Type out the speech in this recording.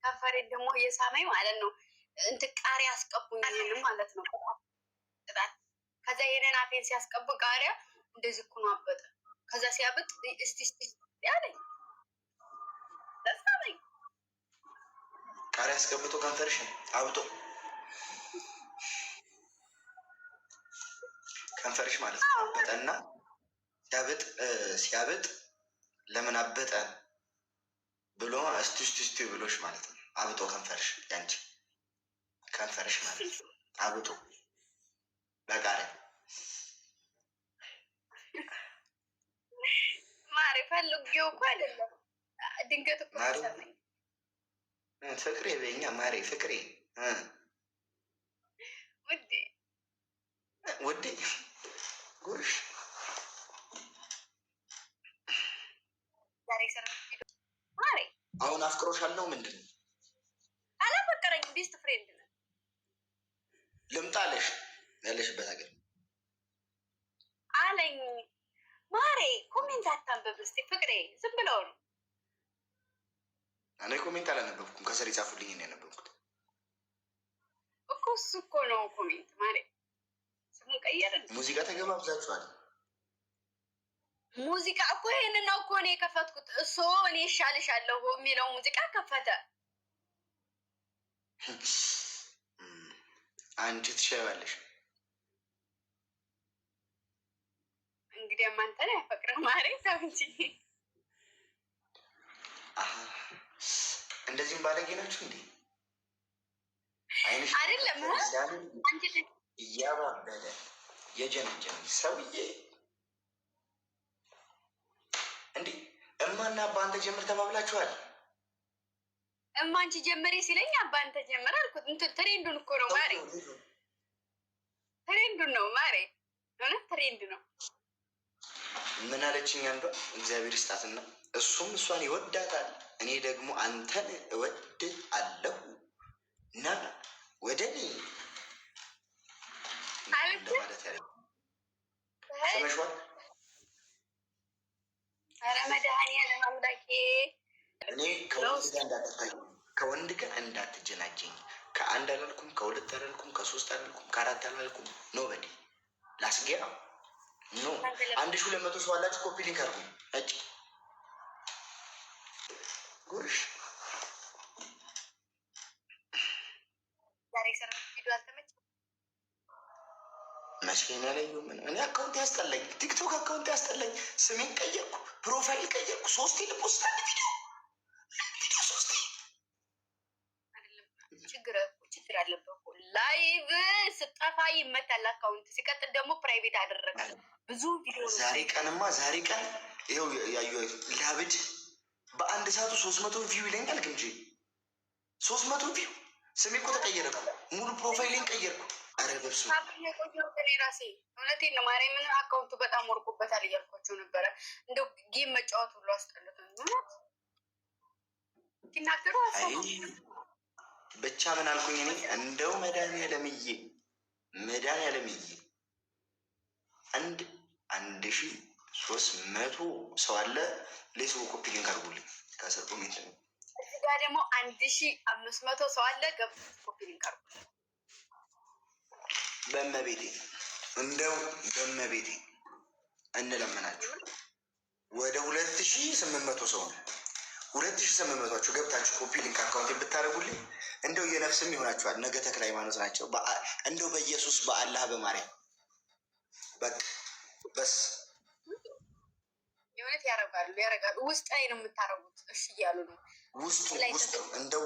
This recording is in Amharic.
ከንፈሬን ደግሞ እየሳመኝ ማለት ነው። እንትን ቃሪያ አስቀቡኝ ማለት ነው። ከዛ የኔን አፌን ሲያስቀቡ ቃሪያ እንደዚህ እኮ ነው አበጠ። ከዛ ሲያብጥ እስቲ ያለኝ ደስታለኝ ቃሪያ አስቀብቶ ከንፈርሽ አብጦ ከንፈርሽ ማለት ነው አበጠና ሲያብጥ ለምን አበጠ ብሎ እስቲ ብሎሽ ማለት ነው። አብጦ ከንፈርሽ ያንቺ ከንፈርሽ ማለት ነው አብጦ በቃሪያ ማሪ ፈልጌው እኮ አይደለም ድንገት እኮ ሰማኝ። ፍቅሬ በኛ ማሪ ፍቅሬ ውዴ ጉርሽ ማሪ አሁን አፍቅሮሻለሁ። ምንድን ነው አላፈቀረኝም። ቤስት ፍሬንድ ነን። ልምጣለሽ ያለሽበት ሀገር አለኝ። ማሬ ኮሜንት አታንብብ እስኪ ፍቅሬ፣ ዝም ብለው ነው። እኔ ኮሜንት አላነበብኩም፣ ከስር ይጻፉልኝ ነው ያነበብኩት እኮ። እሱ እኮ ነው ኮሜንት ማሬ። ስሙን ቀየርን። ሙዚቃ ተገባብዛችኋል። ሙዚቃ እኮ ይሄንን ነው እኮ እኔ የከፈትኩት። እሱ እኔ እሻልሻለሁ የሚለው ሙዚቃ ከፈተ። አንቺ ትሻያለሽ። እንግዲህ አንተን ያፈቅረህ ማሬ። ተው እንጂ እንደዚህም ባለጌ ናችሁ እንዴ? አይንሽ አይደለም አንቺ እያባበለ የጀነጀነ ሰውዬ እንዴ! እማና አባ አንተ ጀምር ተባብላችኋል። እማ አንቺ ጀምሪ ሲለኝ አባ አንተ ጀምር አልኩት። እንትን ትሬንዱን እኮ ነው ማሬ፣ ትሬንዱን ነው ማሬ፣ እውነት ትሬንድ ነው። ምን አለችኝ አንዷ፣ እግዚአብሔር ይስጣትና እሱም እሷን ይወዳታል፣ እኔ ደግሞ አንተን እወድ አለሁ እና ወደ እኔ ማለት ያለ ሰመሽዋል። ኧረ መድኃኒዓለም አምላኬ፣ እኔ ከወንድ ጋር እንዳትጀናጀኝ። ከአንድ አላልኩም፣ ከሁለት አላልኩም፣ ከሶስት አላልኩም፣ ከአራት አላልኩም። ኖ በዲ ላስጌራ ኖ 1200 ሰው አላችሁ። ኮፒ ሊንክ አርጉ እጭ ጉርሽ ዛሬ ሰራ ቪዲዮ አልተመቸም። መቼም ያለየው ምን እኔ አካውንት ያስጠላኝ፣ ቲክቶክ አካውንት ያስጠላኝ። ስሜን ቀየርኩ፣ ፕሮፋይል ቀየርኩ፣ 3 ልፖስት አንድ ቪዲዮ 3 አይደለም። ችግር አለበት እኮ ላይቭ ስጠፋ ይመታል አካውንት። ሲቀጥል ደግሞ ፕራይቬት አደረገ ብዙ ቪዲዮ። ዛሬ ቀን ይኸው ያዩ ላብድ በአንድ ሰዓቱ 300 ቪው ይለኛል። ግን 300 ቪው ስሜ እኮ ተቀየረ። ሙሉ ፕሮፋይልን ቀየርኩ። አረ በብሱ ራሴ እውነቴን ነው ማርያምን። አካውንቱ በጣም ወርቁበታል እያልኳቸው ነበረ። እንደው ጌም መጫወት ሁሉ አስጠልቶኝ እውነት ሲናገሩ ብቻ ምን አልኩኝ እኔ እንደው መድኃኒዓለምዬ 1300 ሰው አለ። ሌስቡ ኮፒ ሊንክ አድርጉልኝ ከስር ኮሜንት ነው። እዚህ ጋር ደግሞ 1500 ሰው አለ። ገብቶ ኮፒ ሊንክ አድርጉልኝ። በመቤቴ እንለምናችሁ ወደ 2800 ሰው ነው። 2800ችሁ ገብታችሁ ኮፒ ሊንክ አካውንት ብታደርጉልኝ እንደው የነፍስም ይሆናችኋል። ነገ ተክለ ሃይማኖት ናቸው። እንደው በኢየሱስ በአላህ በማርያም በቃ በስ የእውነት ያረጋሉ። ውስጥ ላይ ነው የምታረጉት። እሺ እያሉ ነው ውስጡ እንደው